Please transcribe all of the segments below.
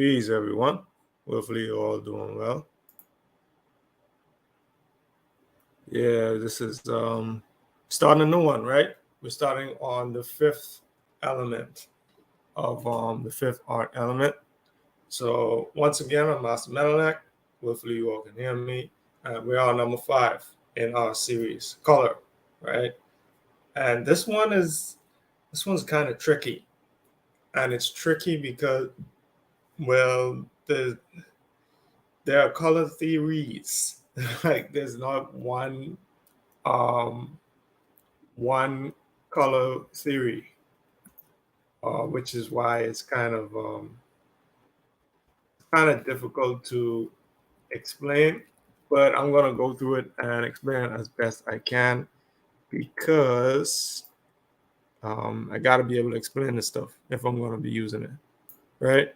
Peace, everyone. Hopefully, you're all doing well. Yeah, this is starting a new one, right? We're starting on the fifth element of the fifth art element. So once again, I'm Master Metalneck. Hopefully, you all can hear me. We're on number 5 in our series, color, right? And this one's kind of tricky, and it's tricky because well, there are color theories. Like there's not um, one color theory, which is why it's kind of difficult to explain. But I'm gonna go through it and explain it as best I can because I gotta be able to explain this stuff if I'm gonna be using it, right?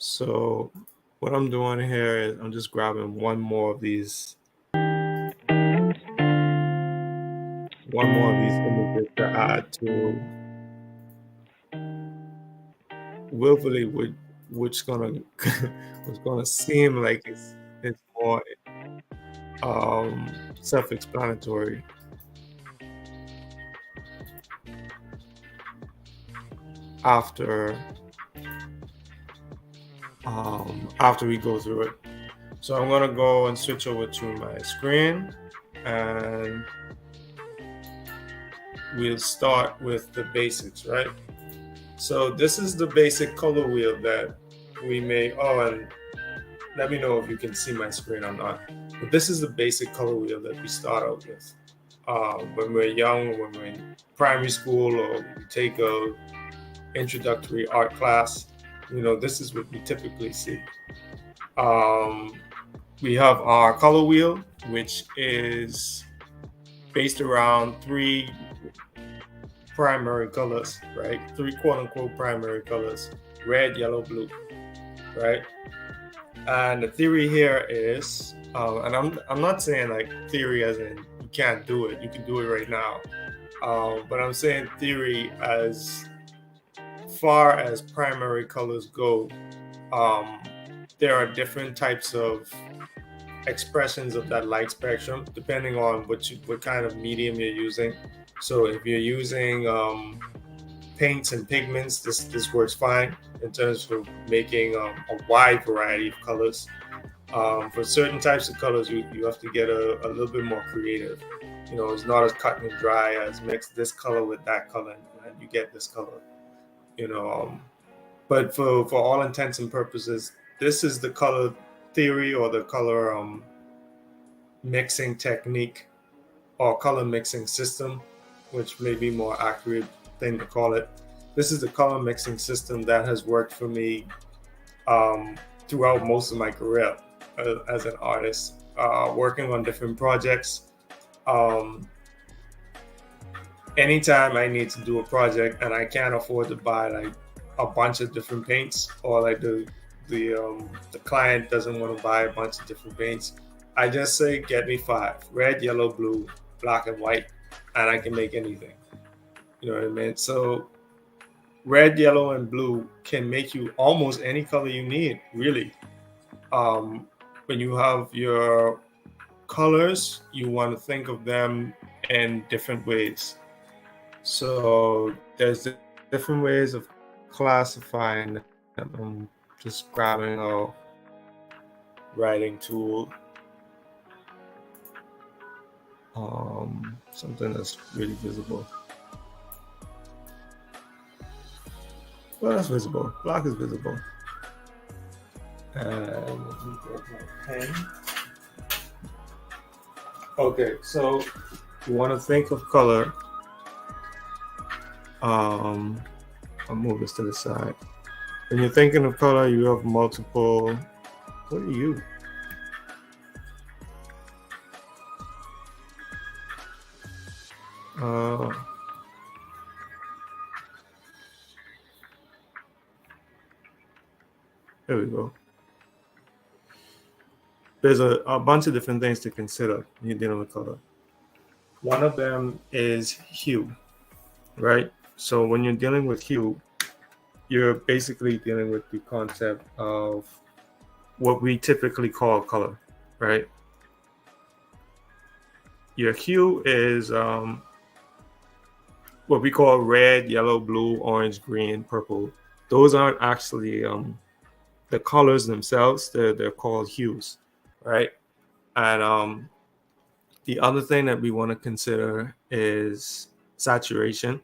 So what I'm doing here is I'm just grabbing one more of these images to add to willfully which gonna was gonna seem like it's more self-explanatory after after we go through it. So I'm gonna go and switch over to my screen and we'll start with the basics, right? So this is the basic color wheel that we made. Oh, and let me know if you can see my screen or not. But this is the basic color wheel that we start out with. When we're young, when we're in primary school, or we take a introductory art class, this is what we typically see. We have our color wheel, which is based around 3 primary colors, right? 3 quote unquote primary colors: red, yellow, blue, right? And the theory here is, and I'm not saying like theory as in you can't do it, you can do it right now. But I'm saying theory as far as primary colors go. There are different types of expressions of that light spectrum depending on what kind of medium you're using. So if you're using paints and pigments, this works fine in terms of making a wide variety of colors. For certain types of colors, you have to get a little bit more creative. It's not as cut and dry as mix this color with that color and you get this color. But for all intents and purposes, this is the color theory or the color mixing technique or color mixing system, which may be more accurate thing to call it. This is the color mixing system that has worked for me throughout most of my career as an artist, working on different projects. Anytime I need to do a project and I can't afford to buy like a bunch of different paints, or like the client doesn't want to buy a bunch of different paints, I just say get me 5: red, yellow, blue, black, and white, and I can make anything. You know what I mean? So red, yellow, and blue can make you almost any color you need, really. When you have your colors, you want to think of them in different ways. So there's different ways of classifying them. I'm just grabbing a writing tool, something that's really visible. Well, that's visible. Black is visible. And let me get my pen. Okay, so you want to think of color. I'll move this to the side. When you're thinking of color, you have multiple. What are you? There we go. There's a bunch of different things to consider when you're dealing with color. One of them is hue, right? So when you're dealing with hue, you're basically dealing with the concept of what we typically call color, right? Your hue is what we call red, yellow, blue, orange, green, purple. Those aren't actually the colors themselves. They're called hues, right? And the other thing that we want to consider is saturation,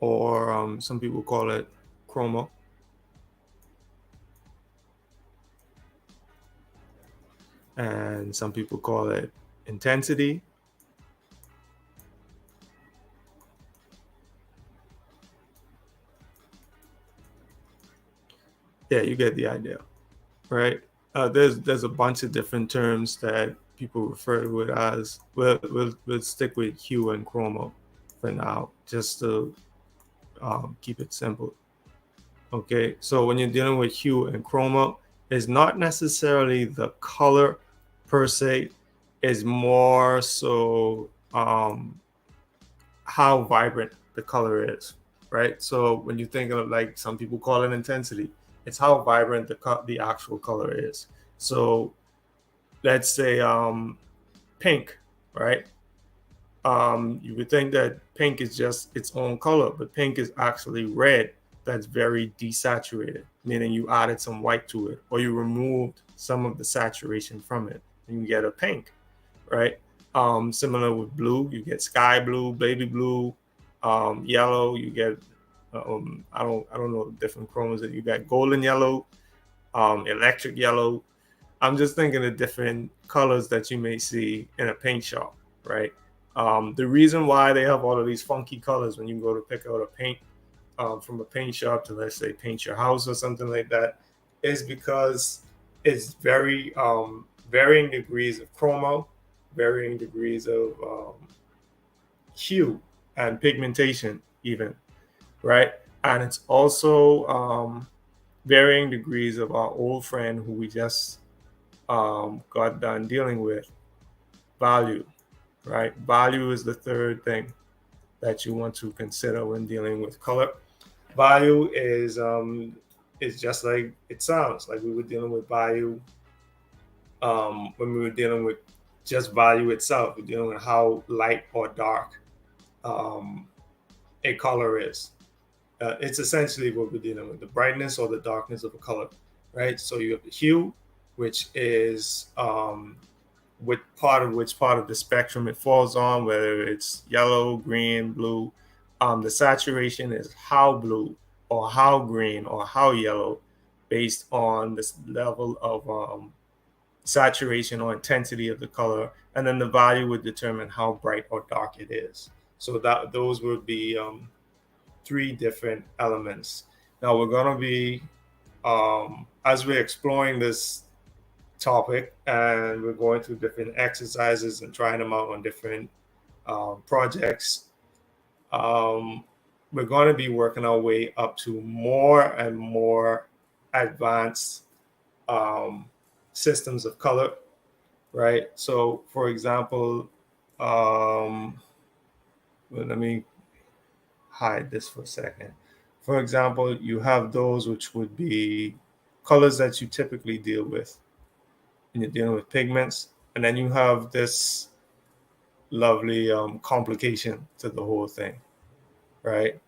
or some people call it chroma, and some people call it intensity. Yeah, you get the idea, right? There's a bunch of different terms that people refer to it as. We'll stick with hue and chroma for now, just to keep it simple. Okay, so when you're dealing with hue and chroma, it's not necessarily the color per se, is more so how vibrant the color is, right? So when you think of, like, some people call it intensity, it's how vibrant the actual color is. So let's say pink, right? You would think that pink is just its own color, but pink is actually red that's very desaturated, meaning you added some white to it, or you removed some of the saturation from it, and you get a pink, right? Similar with blue, you get sky blue, baby blue, yellow, you get I don't know the different chromas that you got, golden yellow, electric yellow. I'm just thinking of different colors that you may see in a paint shop, right? The reason why they have all of these funky colors when you go to pick out a paint from a paint shop to, let's say, paint your house or something like that, is because it's very varying degrees of chroma, varying degrees of hue and pigmentation, even, right? And it's also varying degrees of our old friend who we just got done dealing with, value, right? Value is the third thing that you want to consider when dealing with color. Value is just like it sounds, like we were dealing with value when we were dealing with just value itself. We're dealing with how light or dark um, a color is. It's essentially what we're dealing with, the brightness or the darkness of a color, right? So you have the hue, which is which part of the spectrum it falls on, whether it's yellow, green, blue. The saturation is how blue or how green or how yellow, based on this level of saturation or intensity of the color, and then the value would determine how bright or dark it is. So that those would be three different elements. Now we're going to be as we're exploring this topic and we're going through different exercises and trying them out on different projects, um, we're going to be working our way up to more and more advanced um, systems of color, right? So, for example, well, let me hide this for a second. For example, you have those which would be colors that you typically deal with when you're dealing with pigments, and then you have this lovely complication to the whole thing, right?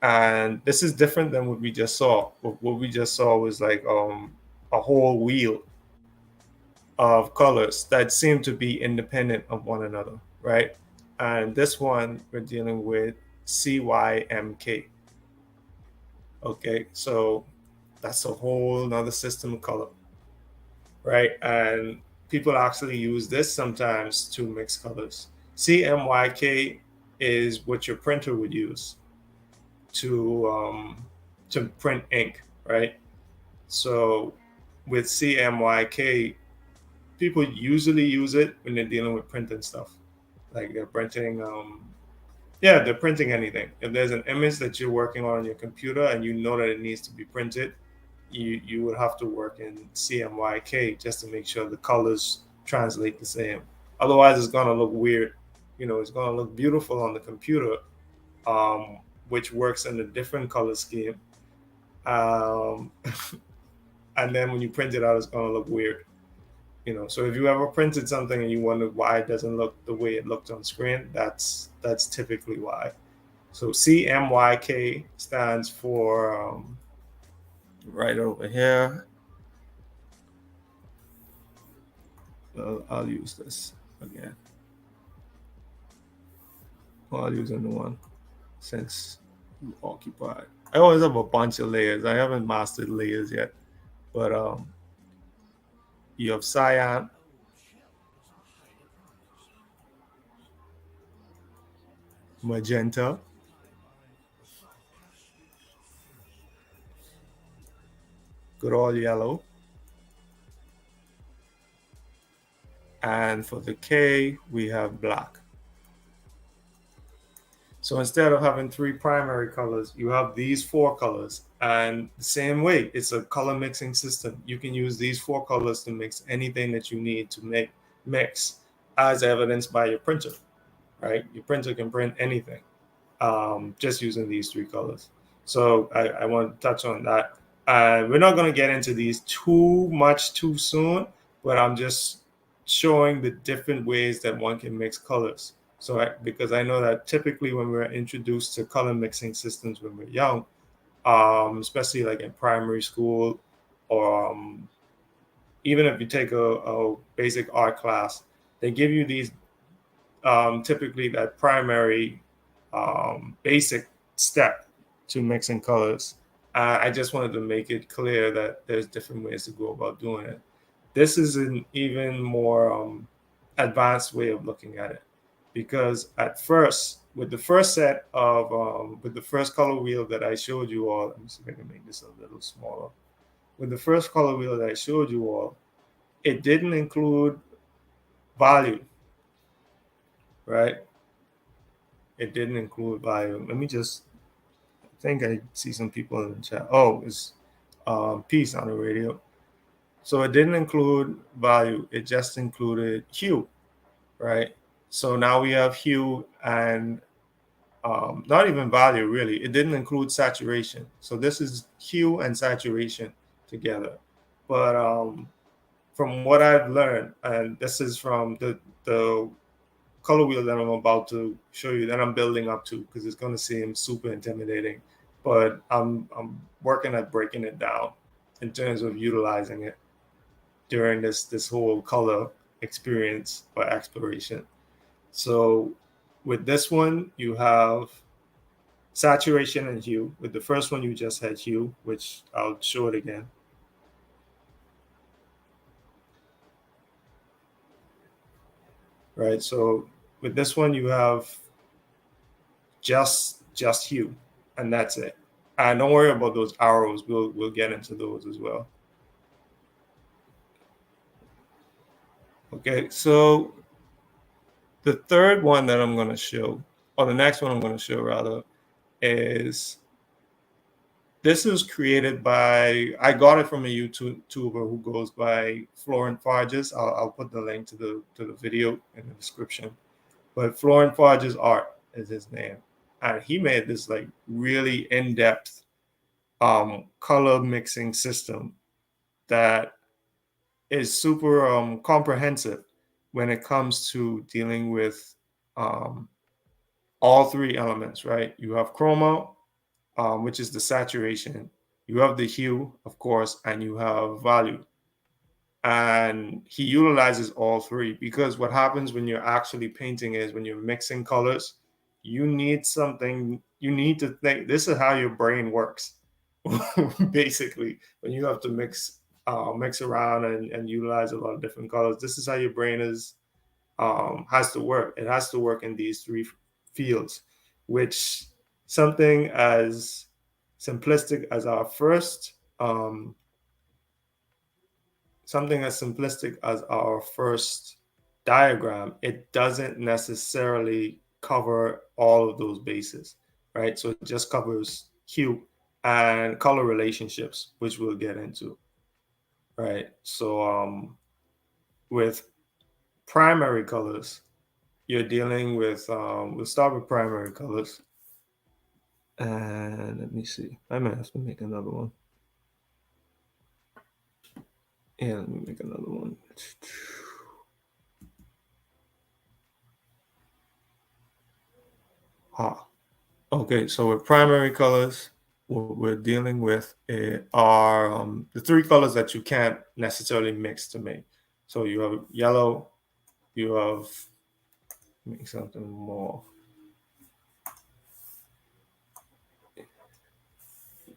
And this is different than what we just saw. What we just saw was like a whole wheel of colors that seem to be independent of one another, right? And this one we're dealing with CYMK. Okay, so that's a whole another system of color, right? And people actually use this sometimes to mix colors. CMYK is what your printer would use to print ink, right? So with CMYK, people usually use it when they're dealing with printing stuff, like they're printing. Yeah, they're printing anything. If there's an image that you're working on your computer and you know that it needs to be printed, you would have to work in CMYK just to make sure the colors translate the same. Otherwise, it's gonna look weird. It's gonna look beautiful on the computer, which works in a different color scheme. Um, and then when you print it out, it's gonna look weird. So if you ever printed something and you wonder why it doesn't look the way it looked on screen, that's typically why. So CMYK stands for right over here. I'll use this again. Well, I'll use a new one since you occupied. I always have a bunch of layers. I haven't mastered layers yet, but you have cyan, magenta, good old yellow, and for the K we have black. So instead of having 3 primary colors, you have these 4 colors. And the same way, it's a color mixing system. You can use these 4 colors to mix anything that you need to mix, as evidenced by your printer, right? Your printer can print anything just using these 3 colors. So I want to touch on that. We're not going to get into these too much too soon, but I'm just showing the different ways that one can mix colors. So because I know that typically when we're introduced to color mixing systems when we're young, especially like in primary school, or even if you take a basic art class, they give you these typically that primary basic step to mixing colors. I just wanted to make it clear that there's different ways to go about doing it. This is an even more advanced way of looking at it, because at first, with the first set of with the first color wheel that I showed you all, let me see if I can make this a little smaller. With the first color wheel that I showed you all, it didn't include value, right? It didn't include value. Let me just, I think I see some people in the chat. Oh, it's peace on the radio. So it didn't include value. It just included hue, right? So now we have hue and not even value really. It didn't include saturation. So this is hue and saturation together. But from what I've learned, and this is from the color wheel that I'm about to show you, that I'm building up to, because it's going to seem super intimidating, but I'm working at breaking it down in terms of utilizing it during this whole color experience or exploration. So with this one, you have saturation and hue. With the first one, you just had hue, which I'll show it again. Right. So with this one, you have just hue, and that's it. And don't worry about those arrows. We'll get into those as well. Okay. So the third one that I'm going to show, or the next one I'm going to show rather, is this is created by, I got it from a YouTuber who goes by Florent Farges. I'll put the link to the video in the description. But Florent Farges Art is his name. And he made this like really in-depth color mixing system that is super comprehensive when it comes to dealing with all 3 elements, right? You have chroma, which is the saturation. You have the hue, of course, and you have value. And he utilizes all 3, because what happens when you're actually painting is when you're mixing colors, you need to think. This is how your brain works. Basically, when you have to mix around and utilize a lot of different colors, this is how your brain has to work. It has to work in these 3 fields, which something as simplistic as our first diagram, it doesn't necessarily cover all of those bases, right? So it just covers hue and color relationships, which we'll get into, right? So with primary colors, you're dealing with, we'll start with primary colors. And let me see. I might have to make another one. Yeah, let me make another one. Okay, so with primary colors, what we're dealing with are the three colors that you can't necessarily mix to make. So you have yellow, you have, make something more.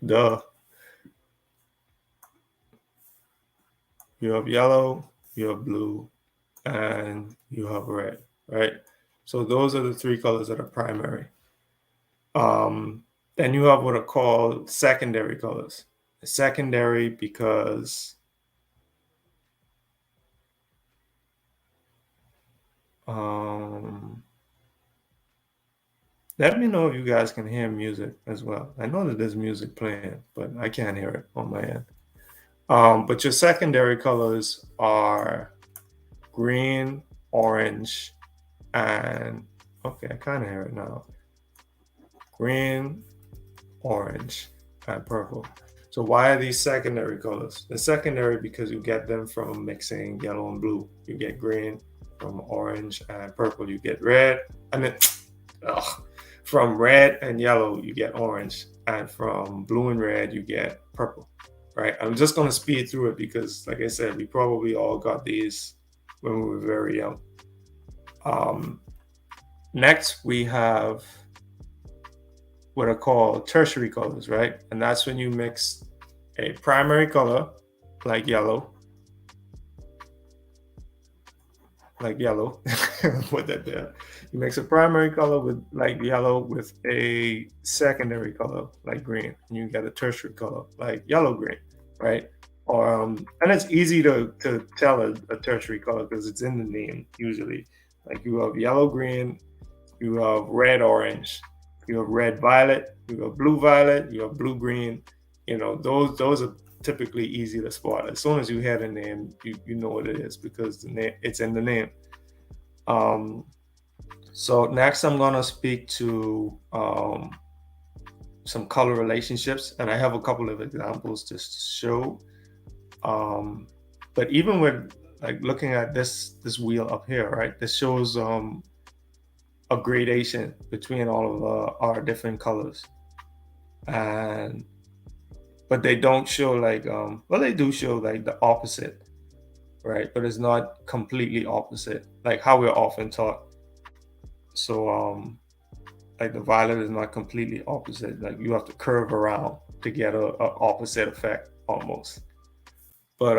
Duh. You have yellow, you have blue, and you have red, right? So those are the three colors that are primary. Then you have what are called secondary colors. Secondary because let me know if you guys can hear music as well. I know that there's music playing, but I can't hear it on my end. But your secondary colors are green, orange, and okay, I kind of hear it now. Green, orange, and purple. So why are these secondary colors? They're secondary because you get them from mixing yellow and blue. You get green from orange and purple. You get red. I mean, from red and yellow, you get orange. And from blue and red, you get purple, right? I'm just going to speed through it because, like I said, we probably all got these when we were very young. Next, we have what are called tertiary colors, right? And that's when you mix a primary color, like yellow, put that there. You mix a primary color with like yellow with a secondary color, like green, and you get a tertiary color, like yellow green, right? Or and it's easy to tell a tertiary color because it's in the name usually. Like you have yellow green, you have red orange, you have red violet, you have blue violet, you have blue green. You know, those are typically easy to spot. As soon as you hear the name, you know what it is because the name it's in the name. So next I'm gonna speak to some color relationships, and I have a couple of examples to show. But even with like looking at this wheel up here, right? This shows a gradation between all of our different colors, and but they don't show like well, they do show like the opposite, right? But it's not completely opposite like how we're often taught. So like the violet is not completely opposite, like you have to curve around to get a opposite effect almost. But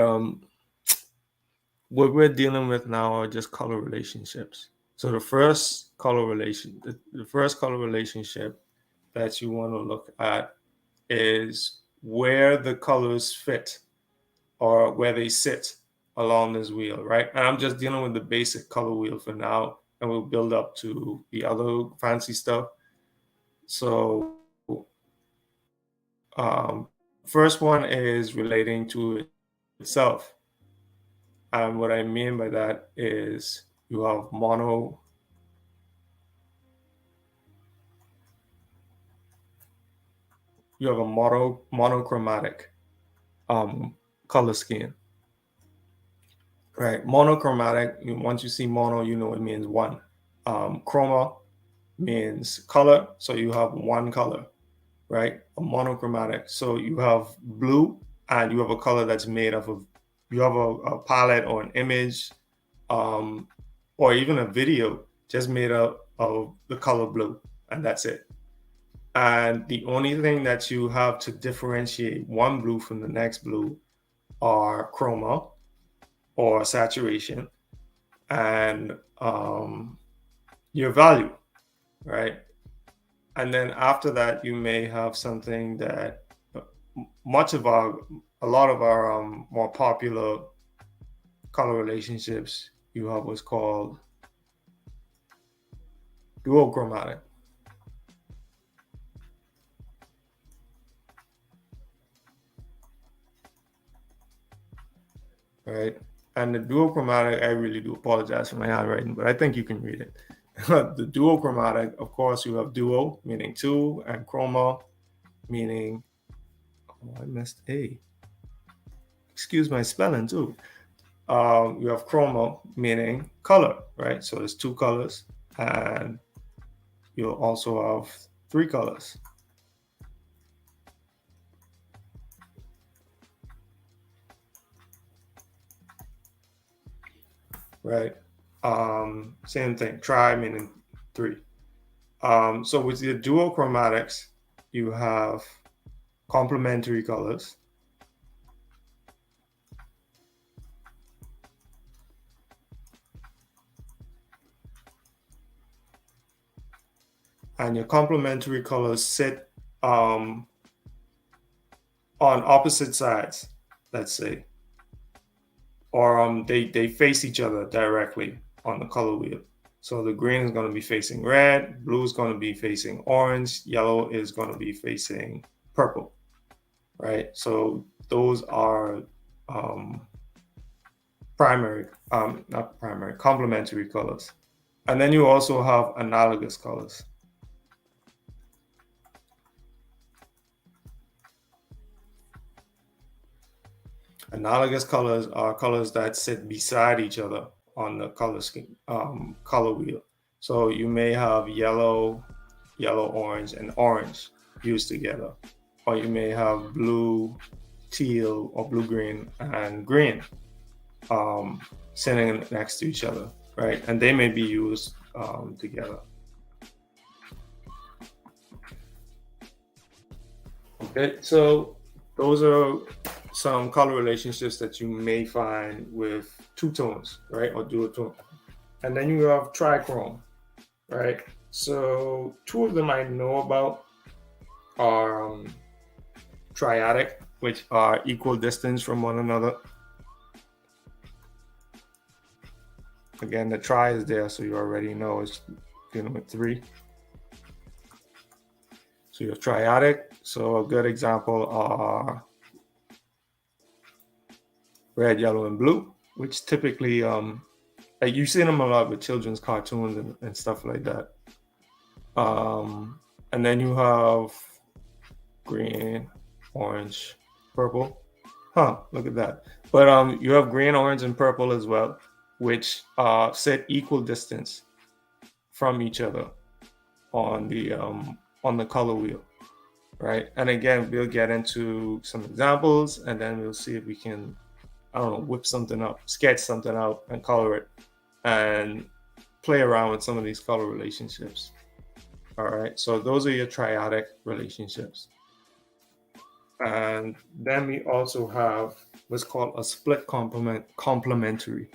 what we're dealing with now are just color relationships. So the first color relationship that you want to look at is where the colors fit or where they sit along this wheel, right? And I'm just dealing with the basic color wheel for now, and we'll build up to the other fancy stuff. So, um, first one is relating to itself. And what I mean by that is you have a monochromatic color scheme. Right, monochromatic. Once you see mono, you know it means one. Chroma means color, so you have one color, right? A monochromatic. So you have blue, and you have a color that's made up of. You have a palette or an image, um, or even a video just made up of the color blue, and that's it. And the only thing that you have to differentiate one blue from the next blue are chroma or saturation and your value, right? And then after that, you may have something that much of our, a lot of our more popular color relationships, you have what's called duochromatic, right? And the duochromatic, I really do apologize for my handwriting, but I think you can read it. The duochromatic, of course, you have duo, meaning two, and chroma, meaning, oh, I missed A. Excuse my spelling too. You have chroma, meaning color, right? So there's two colors, and you'll also have three colors. Right? Same thing, tri meaning three. So with the duochromatics, you have complementary colors. And your complementary colors sit on opposite sides, let's say, or they face each other directly on the color wheel. So the green is going to be facing red, blue is going to be facing orange, yellow is going to be facing purple, right? So those are not primary, complementary colors. And then you also have analogous colors. Analogous colors are colors that sit beside each other on the color wheel. So you may have yellow, orange, and orange used together, or you may have blue, teal, or blue green and green sitting next to each other, right? And they may be used together. Okay, so those are some color relationships that you may find with two tones, right, or duotone. And then you have trichrome, right? So two of them I know about are triadic, which are equal distance from one another. Again, the tri is there, so you already know it's dealing with three. So you have triadic. So a good example are red, yellow, and blue, which typically like you see them a lot with children's cartoons and stuff like that. And then you have green, orange, purple. Look at that. But you have green, orange, and purple as well, which sit equal distance from each other on the color wheel, right? And again, we'll get into some examples, and then we'll see if we can, I don't know, whip something up, sketch something out, and color it, and play around with some of these color relationships. All right, so those are your triadic relationships. And then we also have what's called a split complementary.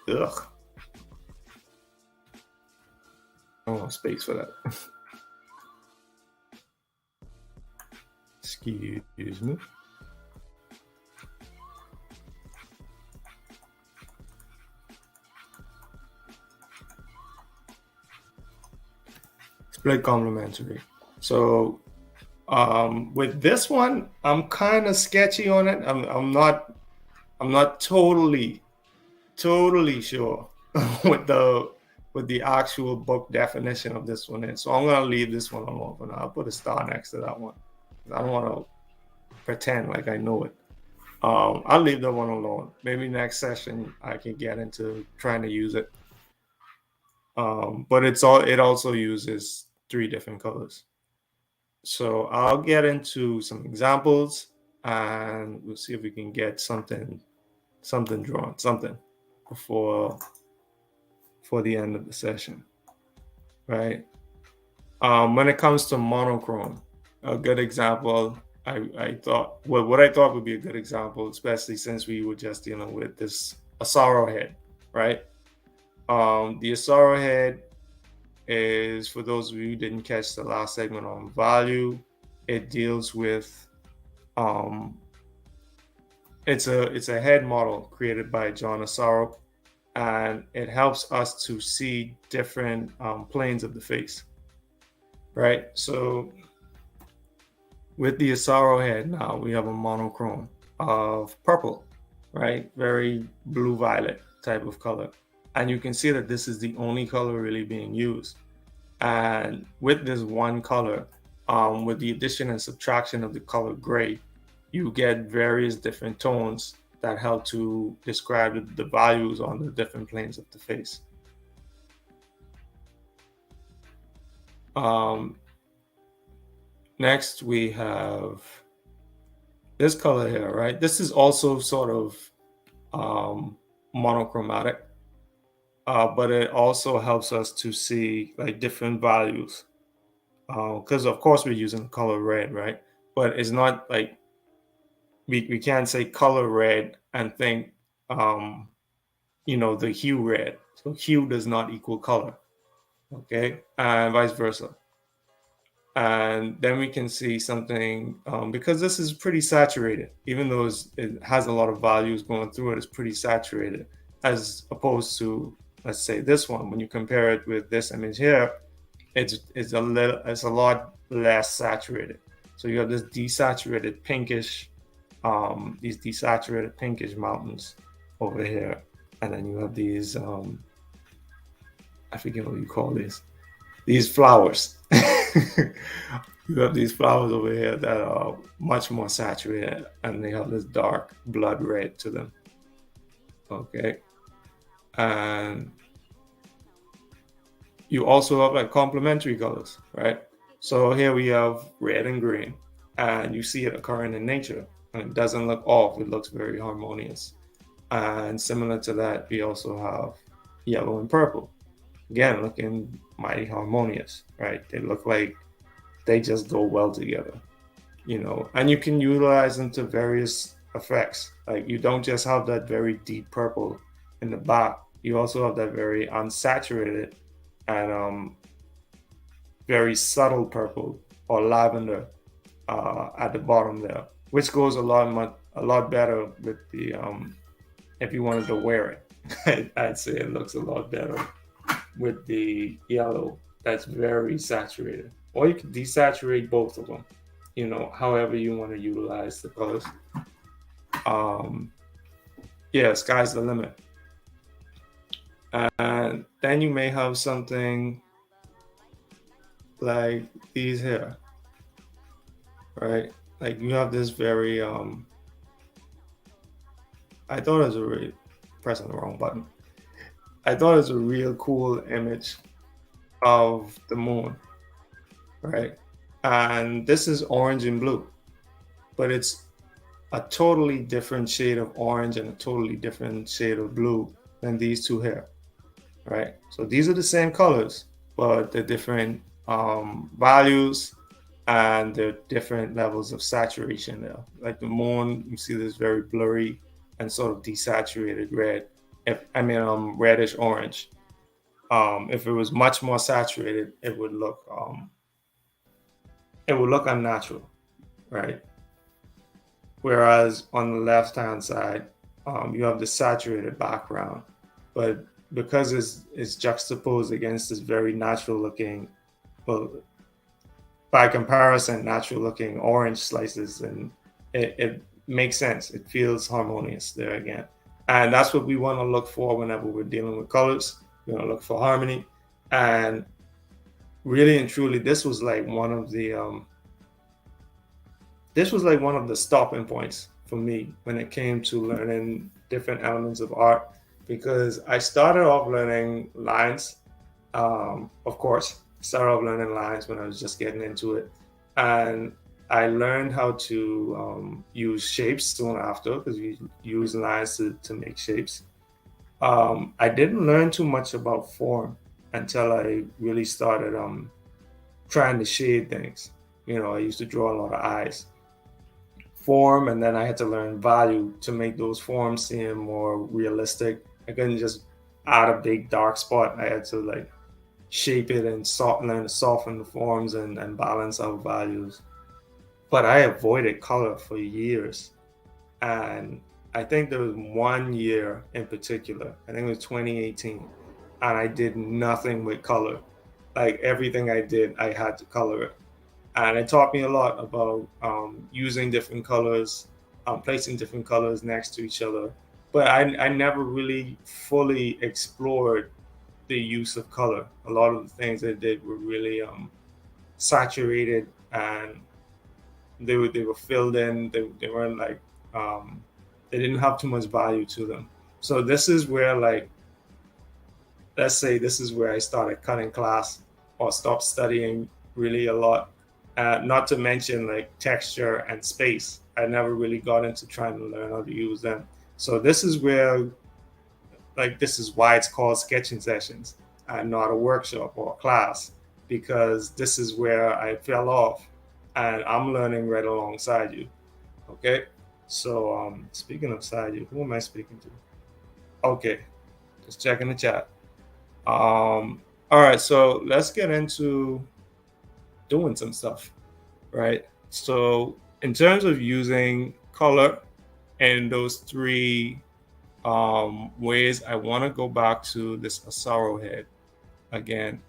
Ugh. I don't want space for that. Excuse me. Split complementary. So with this one, I'm kind of sketchy on it. I'm not totally sure with the actual book definition of this one. So I'm gonna leave this one alone for now. I'll put a star next to that one. I don't want to pretend like I know it. I'll leave that one alone. Maybe next session I can get into trying to use it. But it also uses three different colors. So I'll get into some examples, and we'll see if we can get something drawn, before the end of the session, right? When it comes to monochrome, a good example, I thought, well, what I thought would be a good example, especially since we were just dealing with this Asaro head, right? The Asaro head is, for those of you who didn't catch the last segment on value, it deals with it's a head model created by John Asaro, and it helps us to see different planes of the face, right? So with the Asaro head now, we have a monochrome of purple, right? Very blue-violet type of color. And you can see that this is the only color really being used. And with this one color, with the addition and subtraction of the color gray, you get various different tones that help to describe the values on the different planes of the face. Next, we have this color here, right? This is also sort of monochromatic, but it also helps us to see like different values. Because of course we're using color red, right? But it's not like we can't say color red and think the hue red. So hue does not equal color, okay, and vice versa. And then we can see something because this is pretty saturated, even though it has a lot of values going through it. It's pretty saturated, as opposed to, let's say, this one. When you compare it with this image here, it's a lot less saturated. So you have this desaturated pinkish, these desaturated pinkish mountains over here, and then you have these I forget what you call these flowers. You have these flowers over here that are much more saturated, and they have this dark blood red to them. Okay, and you also have like complementary colors, right? So here we have red and green, and you see it occurring in nature, and it doesn't look off. It looks very harmonious. And similar to that, we also have yellow and purple. Again, looking mighty harmonious, right? They look like they just go well together, and you can utilize them to various effects. Like, you don't just have that very deep purple in the back, you also have that very unsaturated and very subtle purple or lavender at the bottom there, which goes a lot better with the if you wanted to wear it. I'd say it looks a lot better with the yellow that's very saturated. Or you can desaturate both of them, however you want to utilize the colors. Yeah, sky's the limit. And then you may have something like these here, right? Like, you have this very I thought it was a really pressing the wrong button. I thought it was a real cool image of the moon, right? And this is orange and blue, but it's a totally different shade of orange and a totally different shade of blue than these two here, right? So these are the same colors, but they're different values, and they're different levels of saturation there. Like the moon, you see this very blurry and sort of desaturated red. Reddish orange. If it was much more saturated, it would look unnatural, right? Whereas on the left hand side, you have the saturated background, but because it's juxtaposed against this very natural looking, well, by comparison, natural looking orange slices, and it makes sense. It feels harmonious there again. And that's what we want to look for whenever we're dealing with colors. We want to look for harmony. And really and truly, this was like one of the stopping points for me when it came to learning different elements of art, because I started off learning lines. Of course, started off learning lines when I was just getting into it, and I learned how to use shapes soon after, because we use lines to make shapes. I didn't learn too much about form until I really started trying to shade things. I used to draw a lot of eyes. Form, and then I had to learn value to make those forms seem more realistic. I couldn't just add a big dark spot. I had to like shape it and learn to soften the forms and balance out values. But I avoided color for years, and I think there was one year in particular, I think it was 2018, and I did nothing with color. Like everything I did, I had to color it. And it taught me a lot about using different colors, placing different colors next to each other. But I never really fully explored the use of color. A lot of the things I did were really saturated, and they were filled in. They weren't like um, they didn't have too much value to them. So this is where, like, let's say this is where I started cutting class or stopped studying really a lot. Not to mention like texture and space. I never really got into trying to learn how to use them. So this is where, like, this is why it's called sketching sessions and not a workshop or a class, because this is where I fell off, and I'm learning right alongside you. Okay. So speaking of side you, who am I speaking to? Okay, just checking the chat. All right, so let's get into doing some stuff, right? So, in terms of using color and those three ways, I want to go back to this Asaro head again,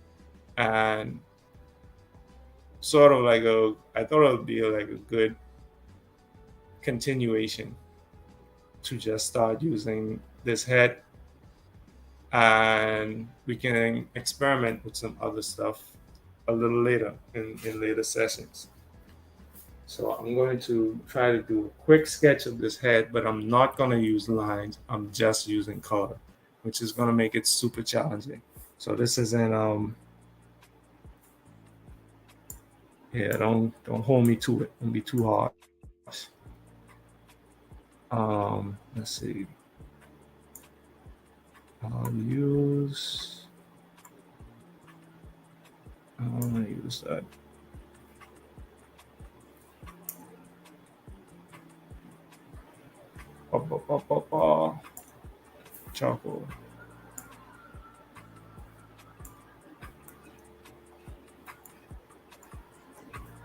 and sort of like I thought it would be like a good continuation to just start using this head, and we can experiment with some other stuff a little later in later sessions. So I'm going to try to do a quick sketch of this head, but I'm not going to use lines. I'm just using color, which is going to make it super challenging. So this is in yeah, don't hold me to it. Don't be too harsh. Let's see. I'll use I'll use that. Charcoal.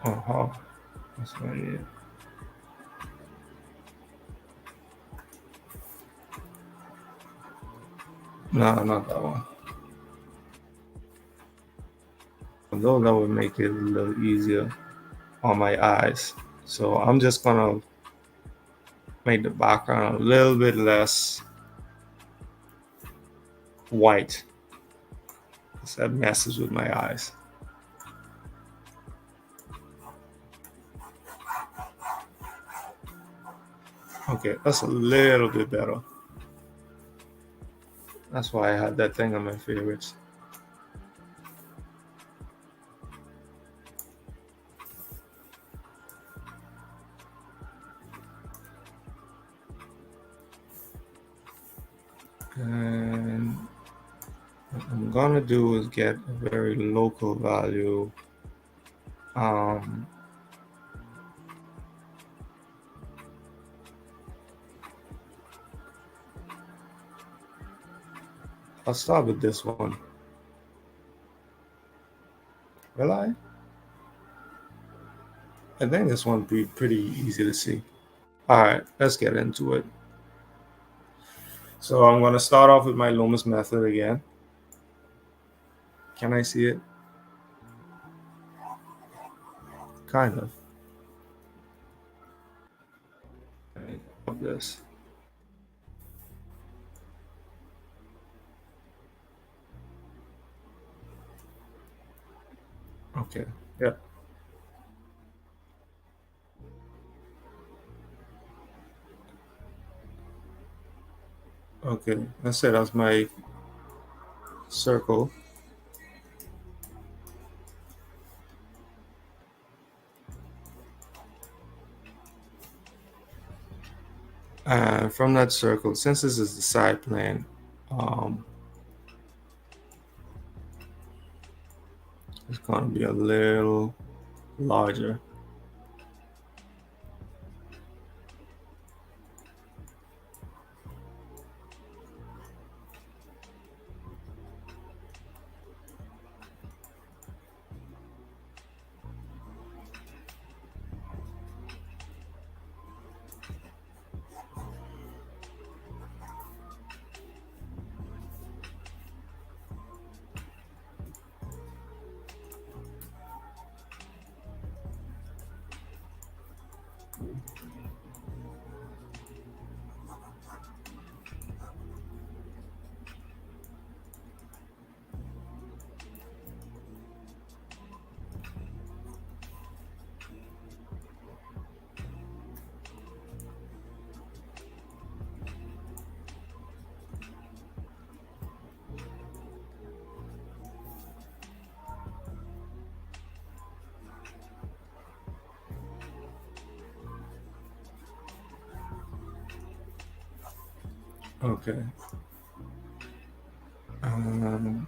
Uh-huh. That's what it is. No, not that one. Though that would make it a little easier on my eyes. So I'm just gonna make the background a little bit less white. Because that messes with my eyes. Okay, that's a little bit better. That's why I had that thing on my favorites. And what I'm gonna do is get a very local value. I'll start with this one. Will I? I think this one would be pretty easy to see. All right, let's get into it. So I'm going to start off with my Loomis method again. Can I see it? Kind of. Of this. Okay. Yep. Okay. Let's say that's my circle. And from that circle, since this is the side plane, it's going to be a little larger. Okay. Um,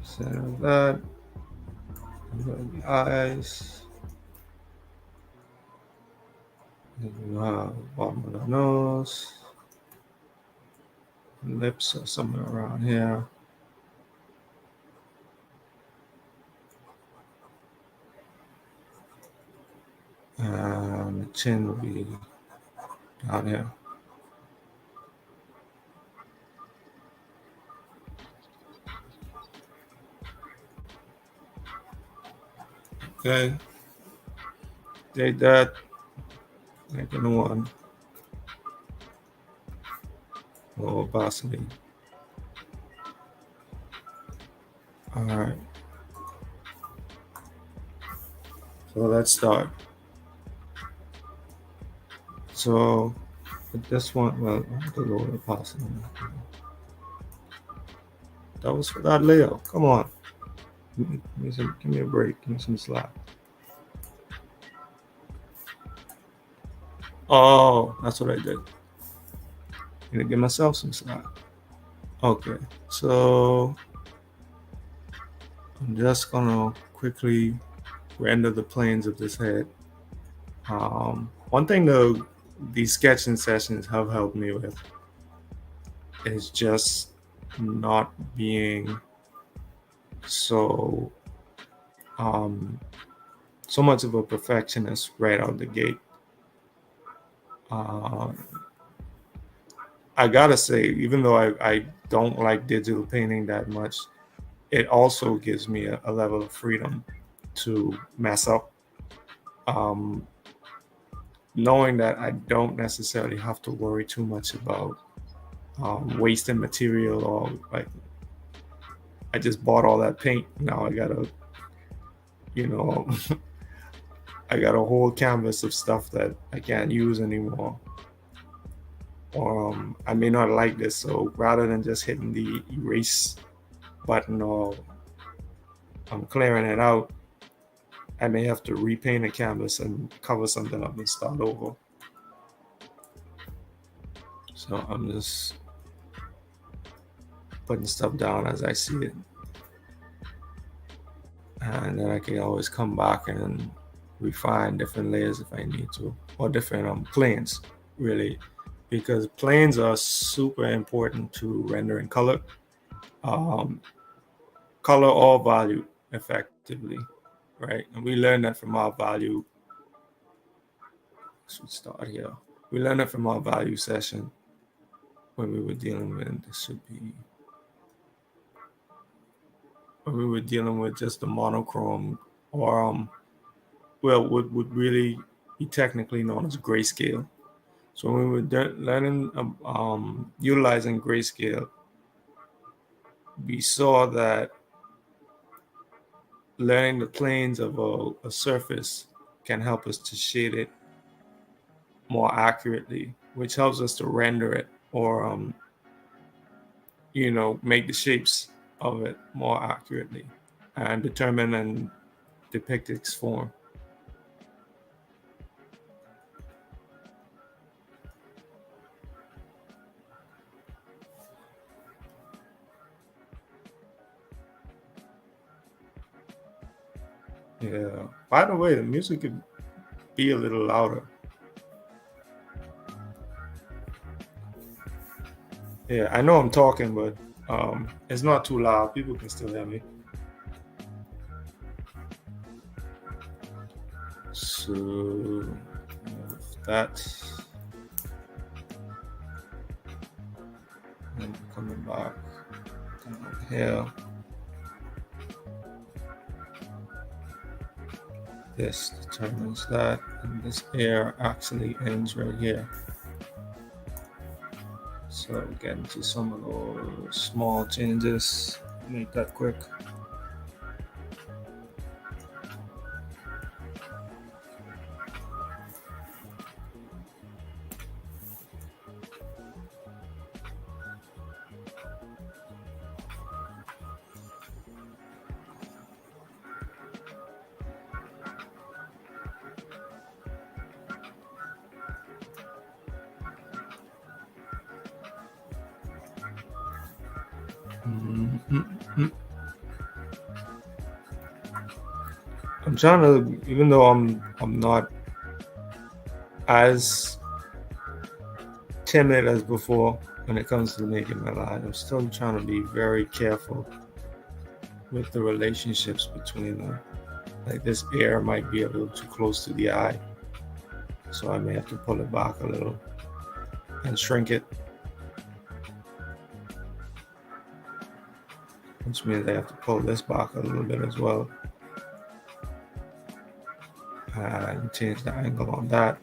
Center of that. Eyes. Bottom of the nose. Lips are somewhere around here. The chin will be down here. Okay. Take that. Make a new one. Low opacity. All right. So let's start. So with this one, well, the lower opacity. That was for that layout. Come on. Give me a break. Give me some slack. Oh, that's what I did. Gonna give myself some slack. Okay, so I'm just gonna quickly render the planes of this head. One thing though, these sketching sessions have helped me with is just not being so so much of a perfectionist right out the gate. I gotta say, even though I don't like digital painting that much, it also gives me a level of freedom to mess up. Um, Knowing that I don't necessarily have to worry too much about wasting material, or like I just bought all that paint. Now I gotta, you know, I got a whole canvas of stuff that I can't use anymore. Or I may not like this, so rather than just hitting the erase button or I'm clearing it out, I may have to repaint a canvas and cover something up and start over. So I'm just putting stuff down as I see it. And then I can always come back and refine different layers if I need to, or different planes, really, because planes are super important to rendering color, um, color or value effectively, right? And we learned that from our value. Should start here. We learned that from our value session when we were dealing with this should be when we were dealing with just the monochrome, or well, would really be technically known as grayscale. So when we were learning utilizing grayscale, we saw that learning the planes of a surface can help us to shade it more accurately, which helps us to render it, or make the shapes of it more accurately and determine and depict its form. Yeah. By the way, the music could be a little louder. Yeah, I know I'm talking, but it's not too loud. People can still hear me. So that, and coming back down here. this determines that, and this air actually ends right here. So get into some of those small changes, make that quick. Mm-hmm. I'm trying to, even though I'm not as timid as before when it comes to making my line, I'm still trying to be very careful with the relationships between them. Like this air might be a little too close to the eye, so I may have to pull it back a little and shrink it, which means I have to pull this back a little bit as well and change the angle on that.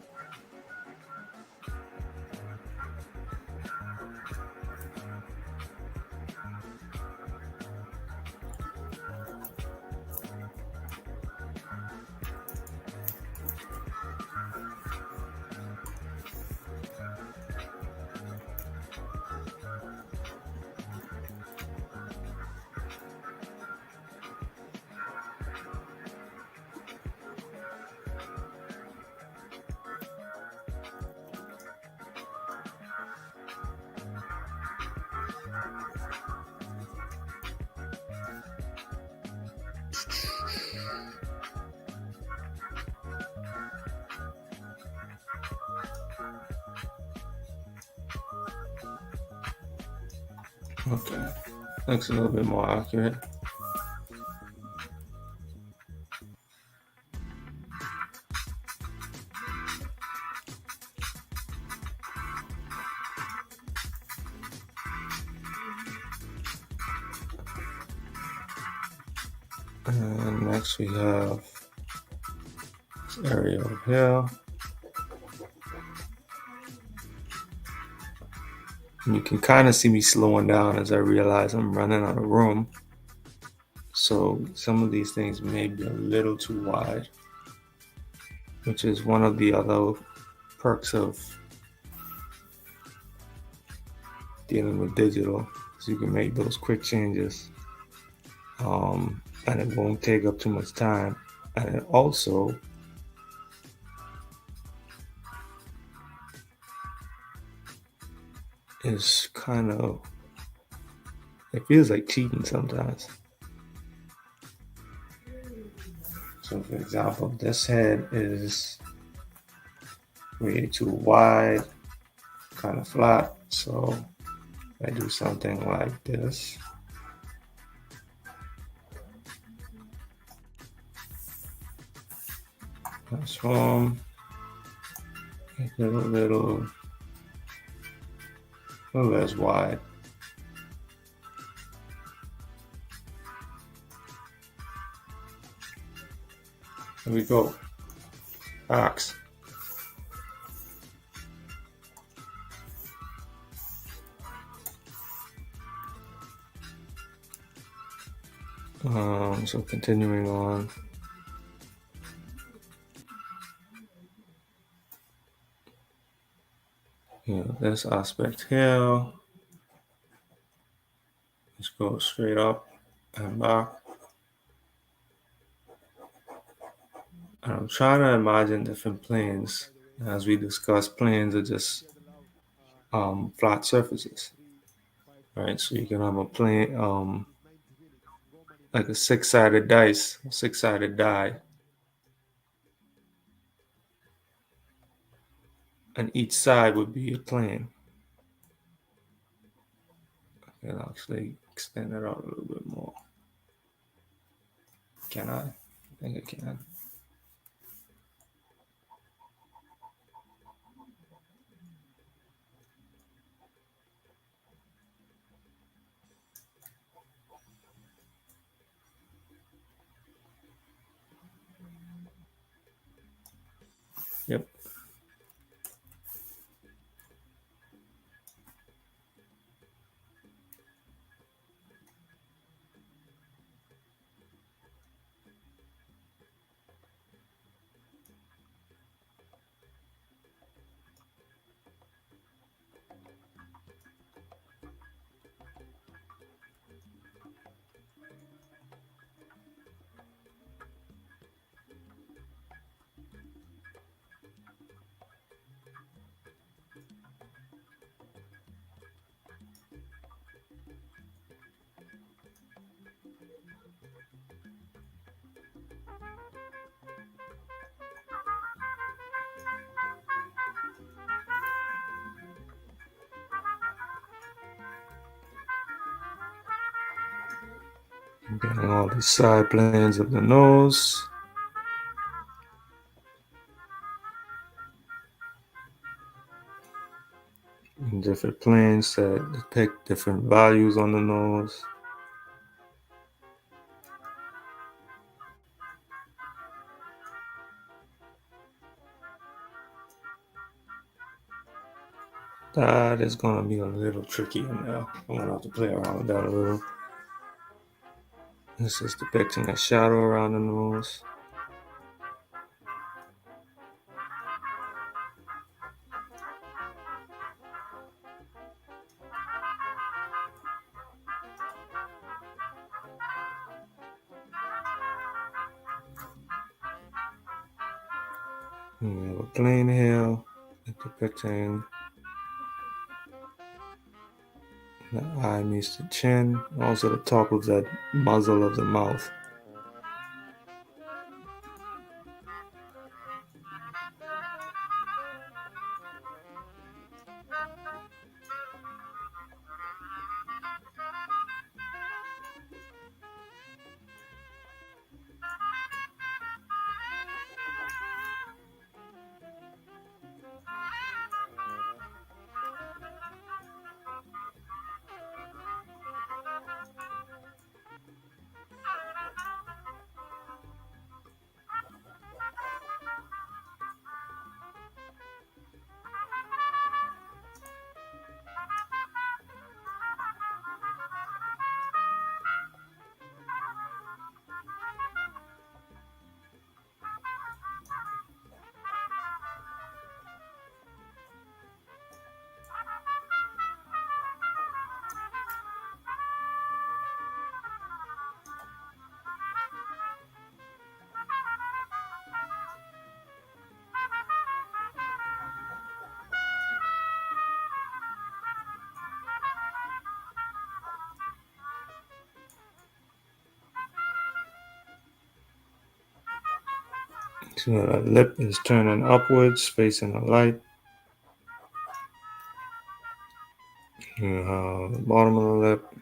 Okay, looks a little bit more accurate. And next we have this area over here. And you can kind of see me slowing down as I realize I'm running out of room. So some of these things may be a little too wide, which is one of the other perks of dealing with digital. So you can make those quick changes, and it won't take up too much time. And it also is kind of, it feels like cheating sometimes. So for example, this head is way too wide, kind of flat. So I do something like this. Transform, make it a little less wide. There we go. Axe. So continuing on. This aspect here. Let's go straight up and back. And I'm trying to imagine different planes. As we discussed, planes are just flat surfaces, right? So you can have a plane, like a six-sided die, and each side would be a plane. I can actually extend it out a little bit more. Can I? I think I can. Getting all the side planes of the nose. And different planes that depict different values on the nose. That is going to be a little tricky now. I'm going to have to play around with that a little. This is depicting a shadow around the nose. And we have a plane here depicting the eye meets the chin, also the top of that muzzle of the mouth. So the lip is turning upwards, facing the light. You have the bottom of the lip.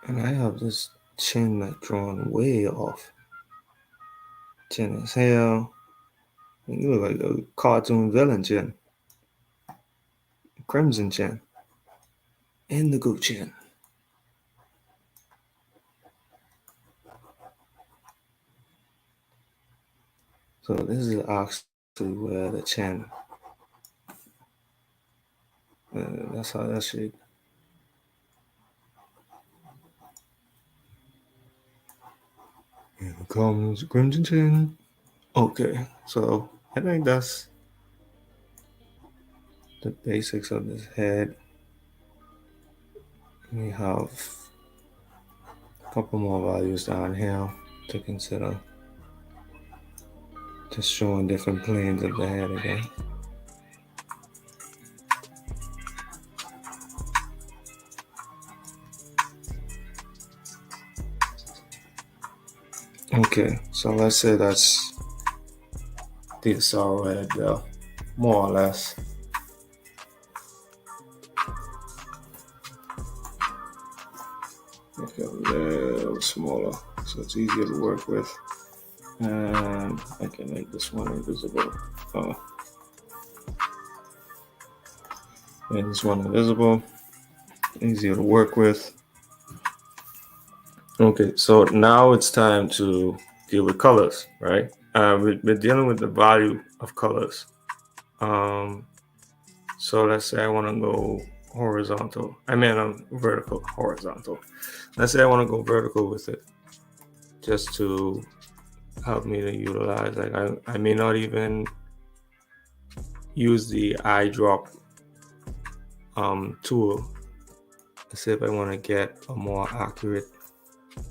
And I have this chin like drawn way off. Chin is here. You look like a cartoon villain chin. Crimson chin. Indigo chin. So this is actually where the chin. That's how that shape. Here comes Crimson Chin. Okay, so I think that's the basics of this head. We have a couple more values down here to consider. Just showing different planes of the head again. Okay, so let's say that's the sorrow head there, more or less. Make it a little smaller so it's easier to work with. And I can make this one invisible. Make this one invisible. Easier to work with. Okay, so now it's time to deal with colors, right? We're dealing with the value of colors. So let's say I want to go horizontal. Vertical, horizontal. Let's say I want to go vertical with it, just to help me to utilize. Like I may not even use the eyedrop tool. Let's say if I want to get a more accurate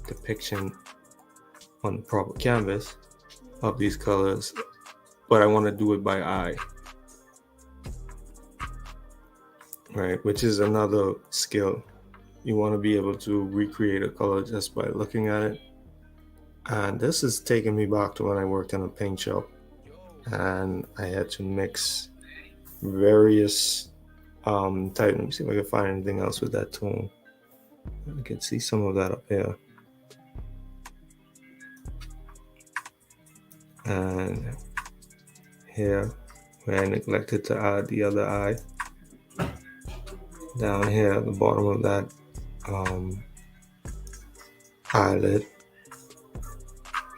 depiction on the proper canvas of these colors, but I want to do it by eye, right? Which is another skill. You want to be able to recreate a color just by looking at it. And this is taking me back to when I worked in a paint shop and I had to mix various type. Let me see if I can find anything else with that tone. I can see some of that up here. And here, where I neglected to add the other eye. Down here at the bottom of that eyelid.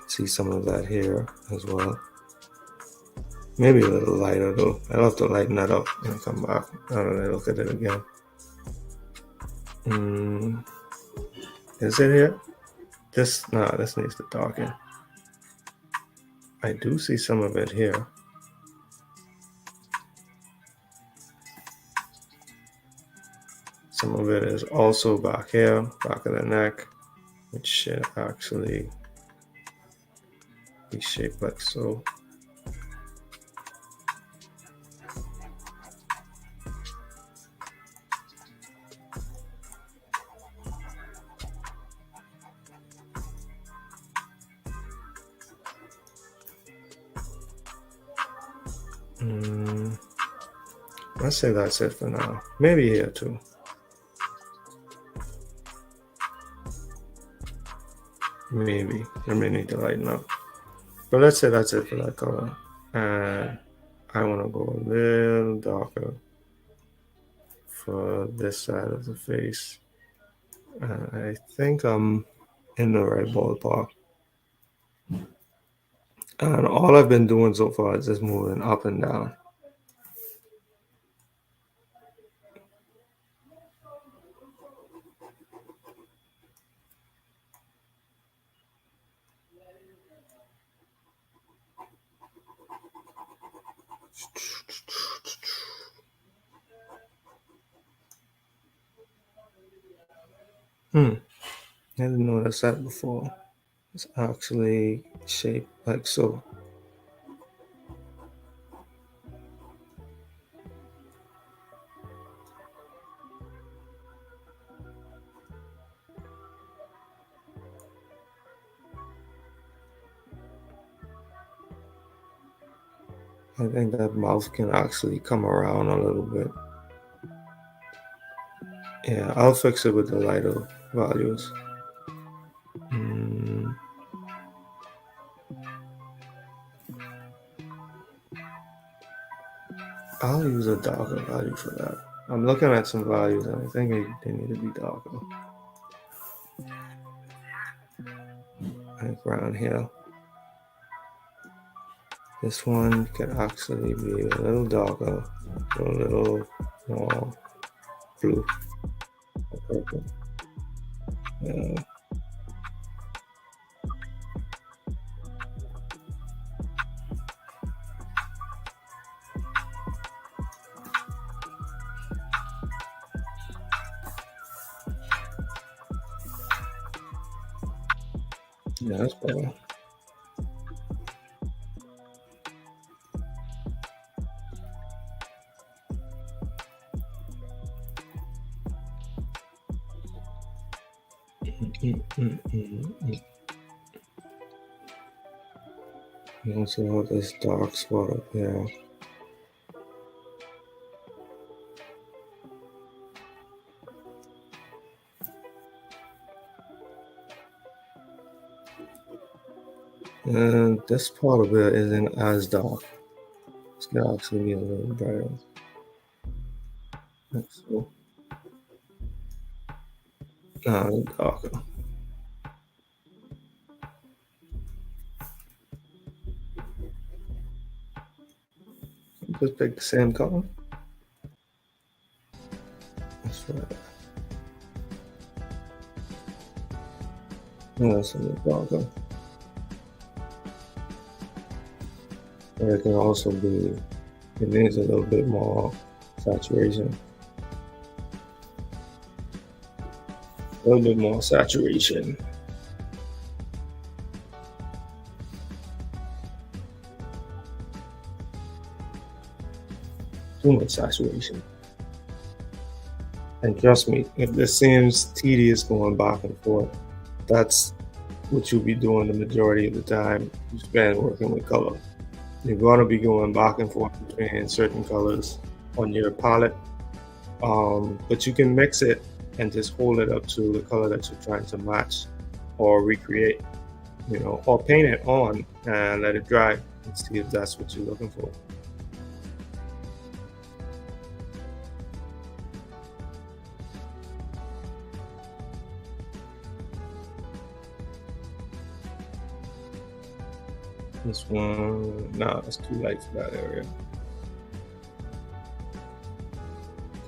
See some of that here as well. Maybe a little lighter though. I'll have to lighten that up and come back and look at it again. Is it here? This needs to darken. I do see some of it here. Some of it is also back here, back of the neck, which should actually be shaped like so. Let's say that's it for now. Maybe here too. Maybe I may need to lighten up, but let's say that's it for that color. And I want to go a little darker for this side of the face. And I think I'm in the right ballpark. And all I've been doing so far is just moving up and down. I didn't notice that before. It's actually shaped like so. I think that mouth can actually come around a little bit. Yeah, I'll fix it with the lighter values. I'll use a darker value for that. I'm looking at some values and I think they need to be darker. Like around here. This one can actually be a little darker, a little more blue or purple. Yeah. Yeah, that's better. You also have this dark spot up here. And this part of it isn't as dark. It's gonna actually be a little brighter. Like so. A little darker. Just pick the same color. That's right. And that's a little darker. But it can also be, it needs a little bit more saturation. A little bit more saturation. Too much saturation. And trust me, if this seems tedious going back and forth, that's what you'll be doing the majority of the time you spend working with color. You're going to be going back and forth between certain colors on your palette, But you can mix it and just hold it up to the color that you're trying to match or recreate, or paint it on and let it dry and see if that's what you're looking for. This one, no, it's too light for that area.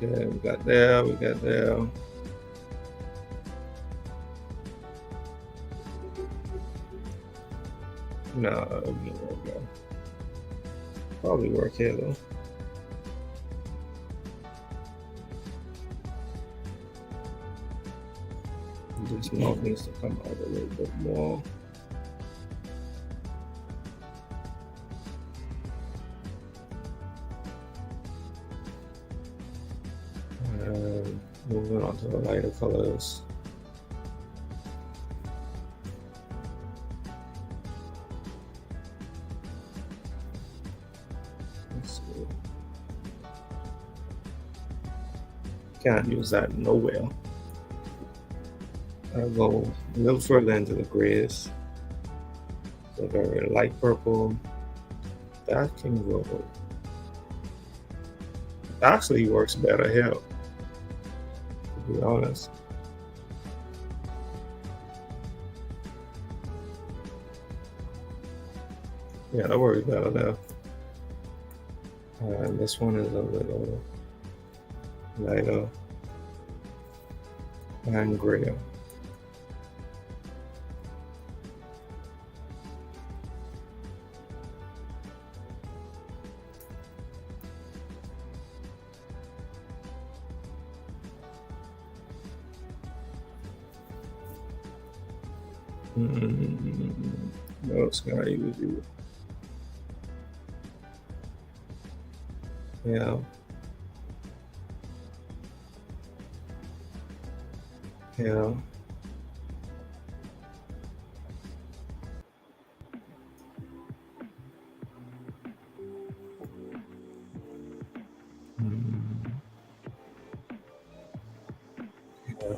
Okay, we got there. No, there we go. Probably work here though. This mouth needs to come out a little bit more. And moving on to the lighter colors. Let's see. Can't use that nowhere. I'll go a little further into the grays. So very light purple. That can go. Actually works better here, to be honest. Yeah, that works better there. And this one is a little lighter and grayer. What else can I use you? Yeah. Yeah. Yeah.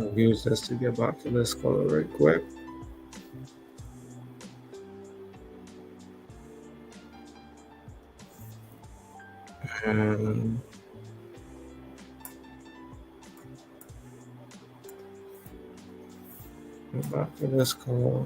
I'll use this to get back to this color right quick. And get back to this color.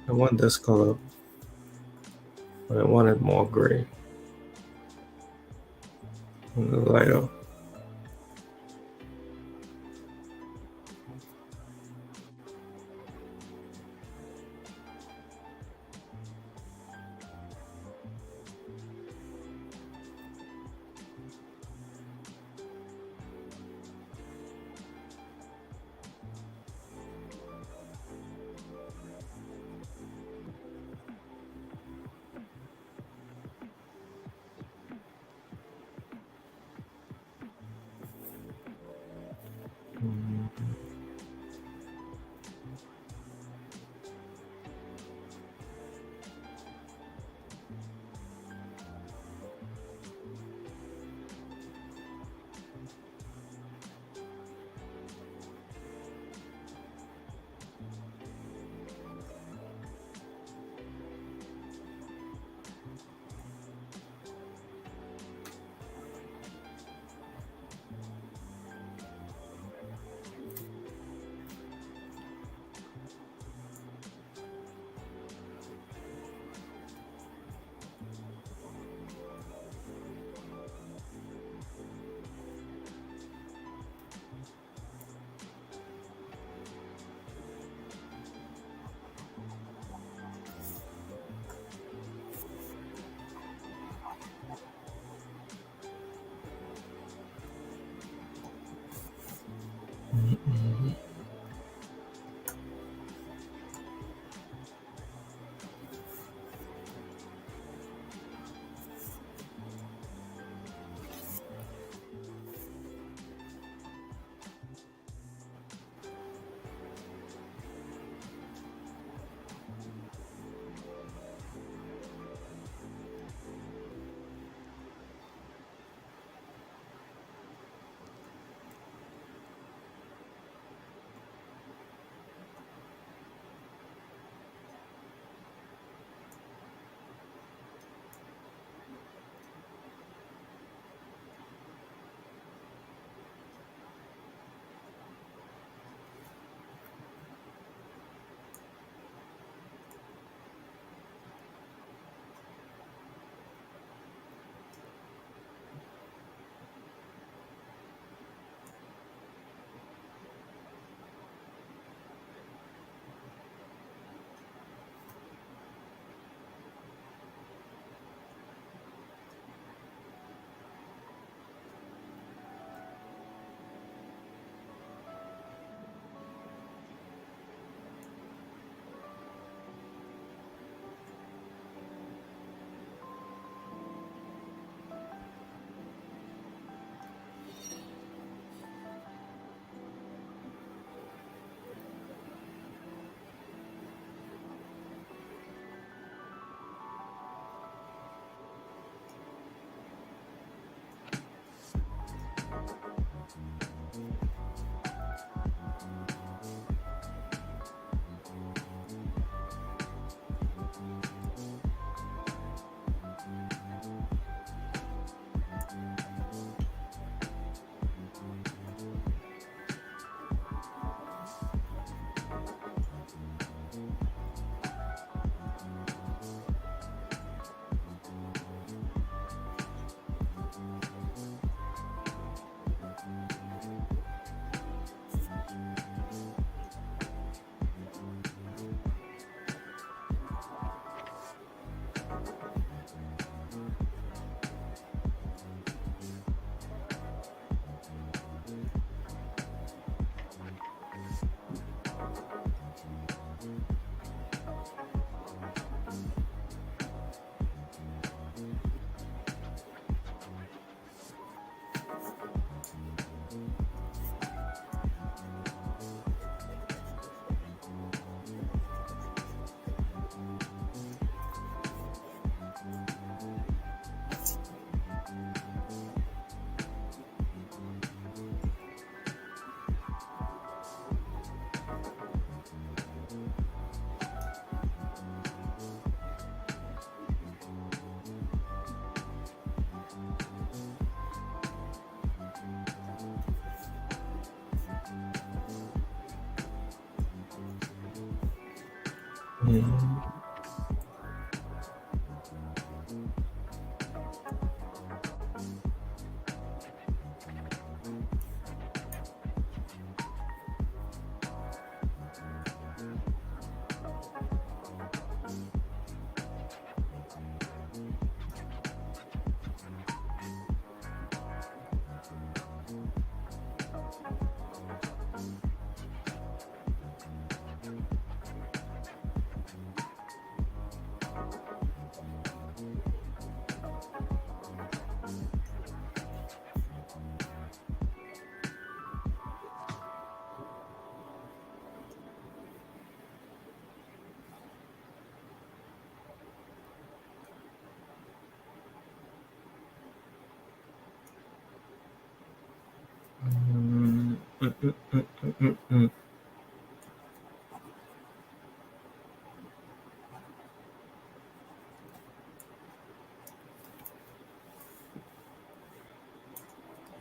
I want this color, but I want it more gray. A little lighter.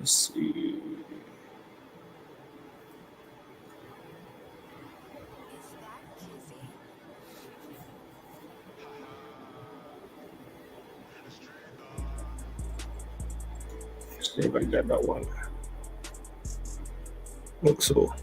Let's see. See if I got that one. Looks so.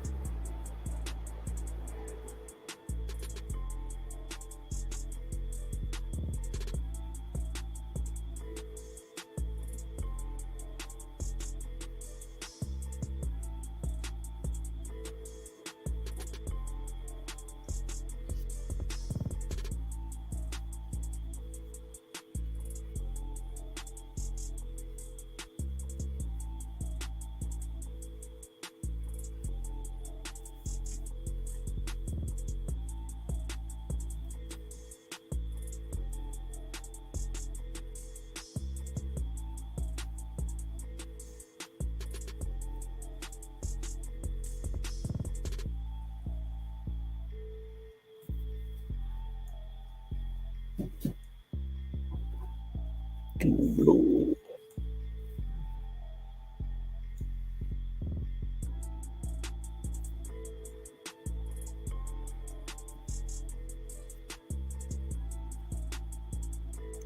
blue.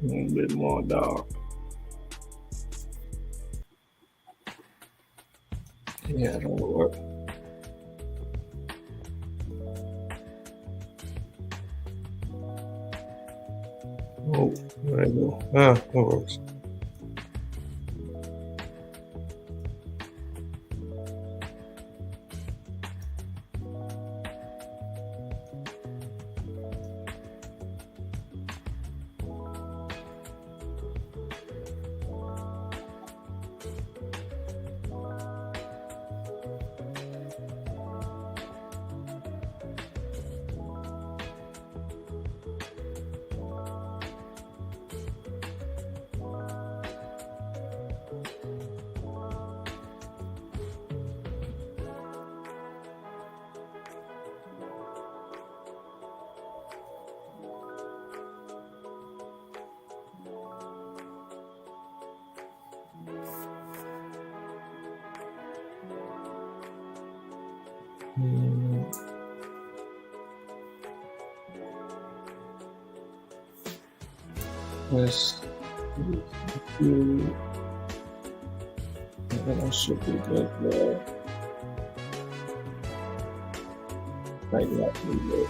A little bit more dark. Yeah, that'll work. Oh, there you go. That works. Yes. That should be good there. Like that would be good.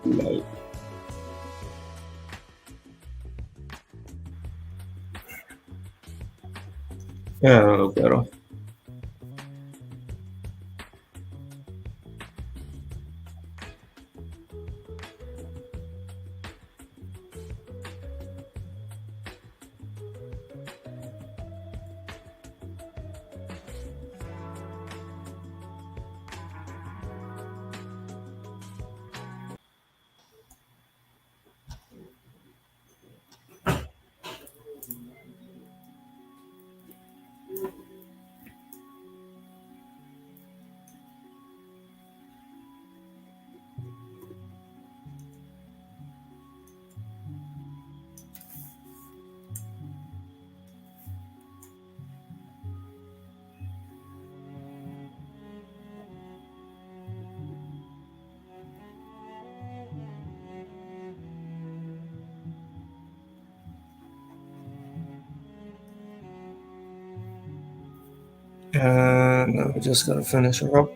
Like. Yeah, a little better. And I'm just gonna finish her up.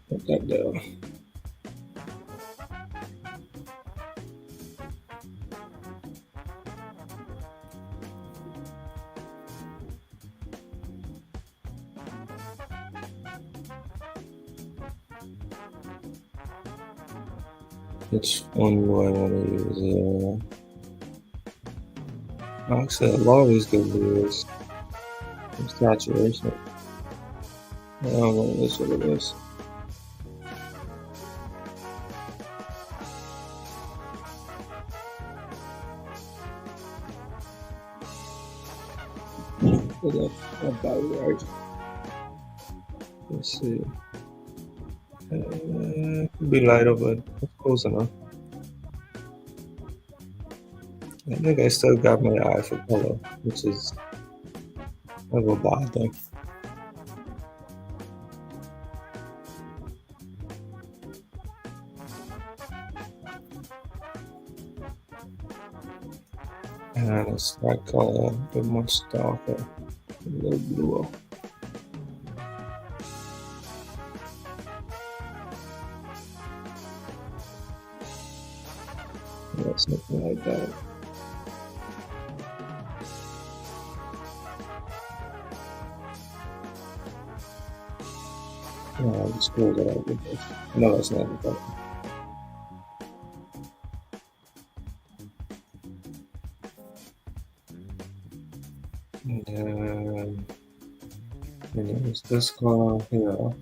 Put that down. Which one do I want to use? Actually, a lot of these good videos. Saturation. I don't know this what it is. About right. Let's see. Could be lighter, but it's close enough. I think I still got my eye for color, which is never a bad thing. And it's that color a bit much darker, a little bluer. Yeah, something like that. No, I'll just close it out with this. No, that's not the color. And then there's this color here.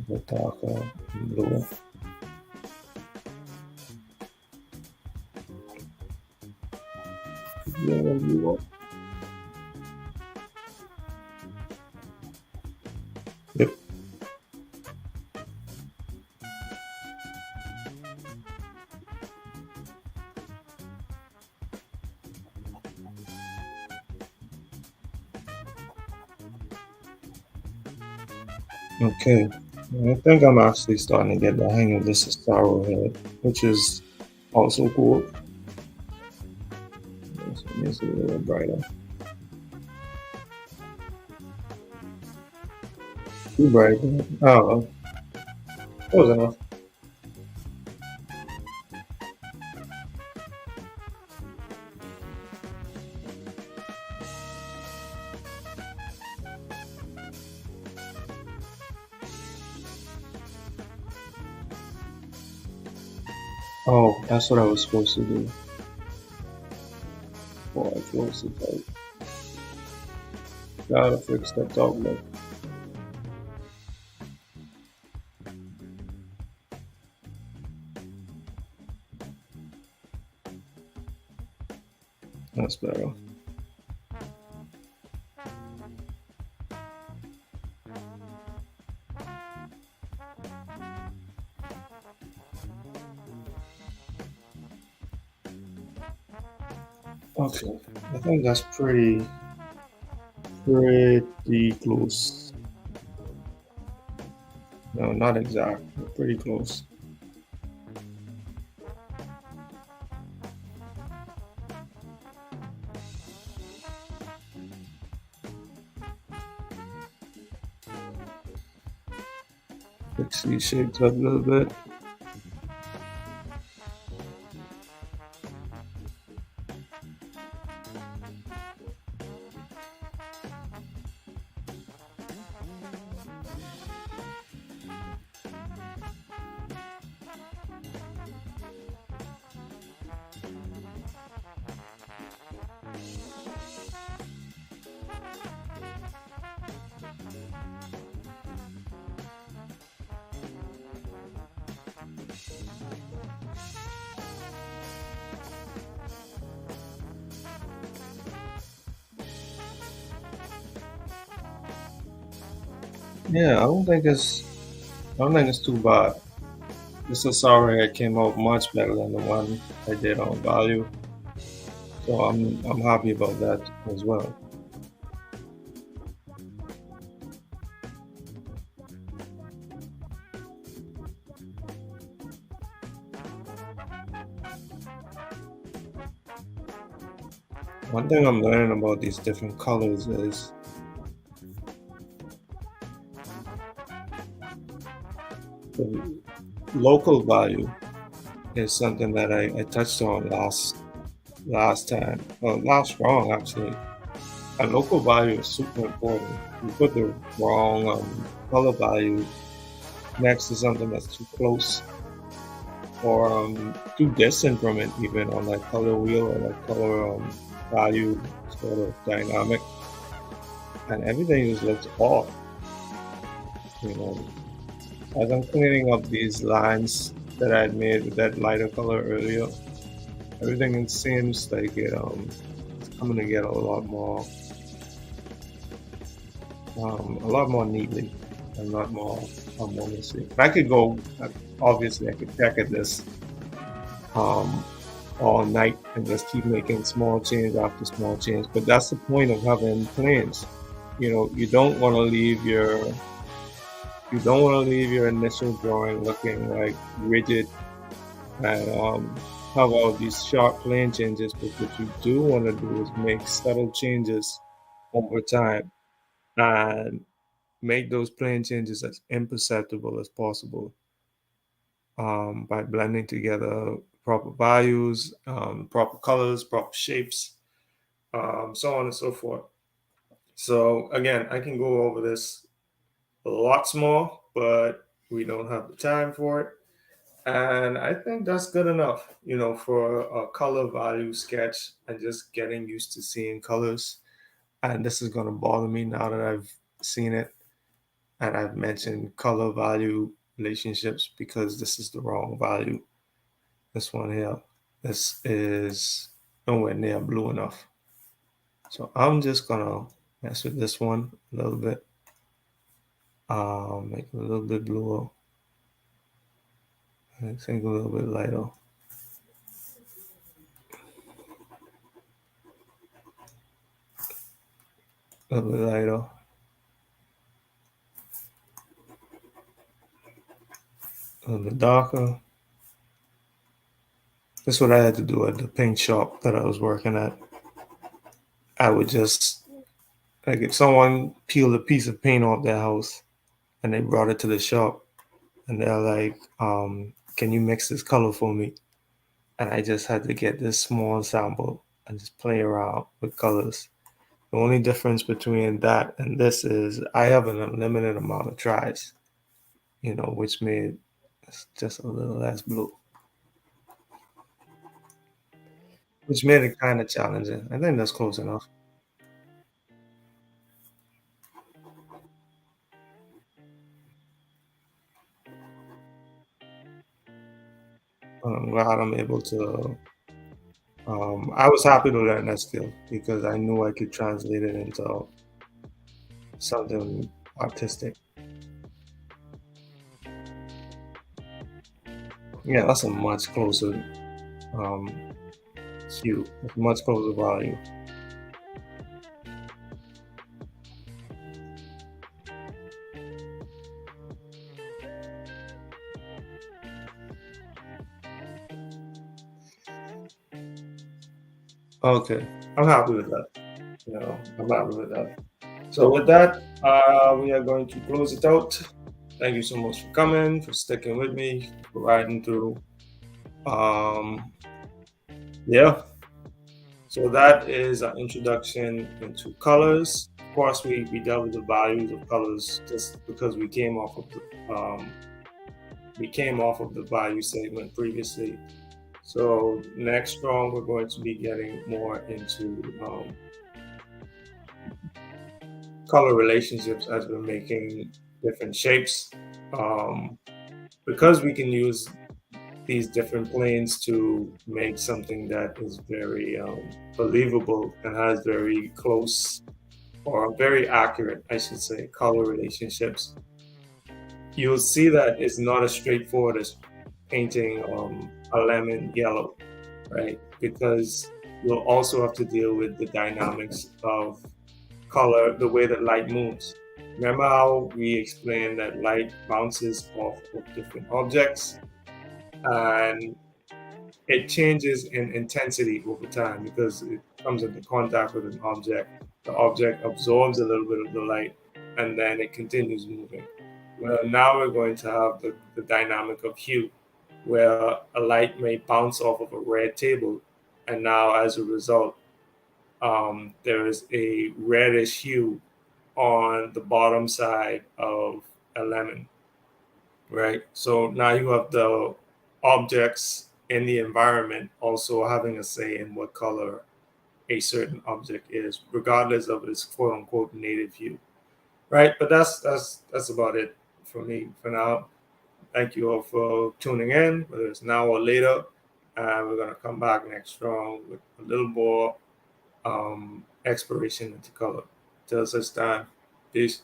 The darker blue. Yeah, blue. Yep. Okay. I think I'm actually starting to get the hang of this Arrowhead, which is also cool. So it makes it a little brighter. Too bright. Oh, that was enough. Oh, that's what I was supposed to do. Boy, I feel so tight. Gotta fix that dog leg. That's better. Okay, I think that's pretty close. No, not exact, but pretty close. Fix these shapes up a little bit. Yeah, I don't think it's too bad. This Asari came out much better than the one I did on Value, so I'm happy about that as well. One thing I'm learning about these different colors is the local value is something that I touched on last time, last wrong actually. A local value is super important. You put the wrong color value next to something that's too close or too distant from it, even on that color wheel or that color value sort of dynamic, and everything just looks off. You know, as I'm cleaning up these lines that I had made with that lighter color earlier, everything seems like it's coming together a lot more neatly, and a lot more harmoniously. I could go, obviously, I could check at this all night and just keep making small change after small change. But that's the point of having planes. You know, you don't want to leave your initial drawing looking like rigid and have all these sharp plane changes. But what you do want to do is make subtle changes over time and make those plane changes as imperceptible as possible by blending together proper values, proper colors, proper shapes, so on and so forth. So again, I can go over this lots more, but we don't have the time for it. And I think that's good enough, for a color value sketch and just getting used to seeing colors. And this is going to bother me now that I've seen it and I've mentioned color value relationships because this is the wrong value. This one here, this is nowhere near blue enough. So I'm just gonna mess with this one a little bit. Make it a little bit bluer. I think a little bit lighter. A little bit lighter. A little bit darker. That's what I had to do at the paint shop that I was working at. I would just like if someone peeled a piece of paint off their house and they brought it to the shop and they're like, can you mix this color for me? And I just had to get this small sample and just play around with colors. The only difference between that and this is I have an unlimited amount of tries, which made it just a little less blue, which made it kind of challenging. I think that's close enough. I'm glad I'm able to. I was happy to learn that skill because I knew I could translate it into something artistic. Yeah, that's a much closer um, hue, much closer value. Okay, I'm happy with that. I'm happy with that. So with that, we are going to close it out. Thank you so much for coming, for sticking with me, for riding through. Um, yeah, so that is an introduction into colors. Of course, we dealt with the values of colors just because we came off of the value segment previously. So next strong, we're going to be getting more into color relationships as we're making different shapes. Um, because we can use these different planes to make something that is very believable and has very close or very accurate, I should say, color relationships. You'll see that it's not as straightforward as painting a lemon yellow, right? Because you'll also have to deal with the dynamics of color, the way that light moves. Remember how we explained that light bounces off of different objects and it changes in intensity over time because it comes into contact with an object. The object absorbs a little bit of the light and then it continues moving. Well, now we're going to have the dynamic of hue, where a light may bounce off of a red table, and now as a result, there is a reddish hue on the bottom side of a lemon, right? So now you have the objects in the environment also having a say in what color a certain object is, regardless of its quote unquote native hue, right? But that's about it for me for now. Thank you all for tuning in, whether it's now or later. We're gonna come back next strong with a little more exploration into color. Till such time, peace.